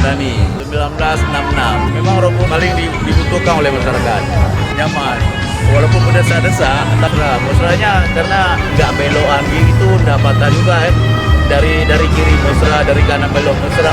Nani 1966. Memang rokok paling dibutuhkan oleh masyarakat, nyaman. Walaupun berdesa-desa, entahlah mesranya karena nggak belok angin itu nggak patah juga dari kiri mesra, dari kanan belok mesra.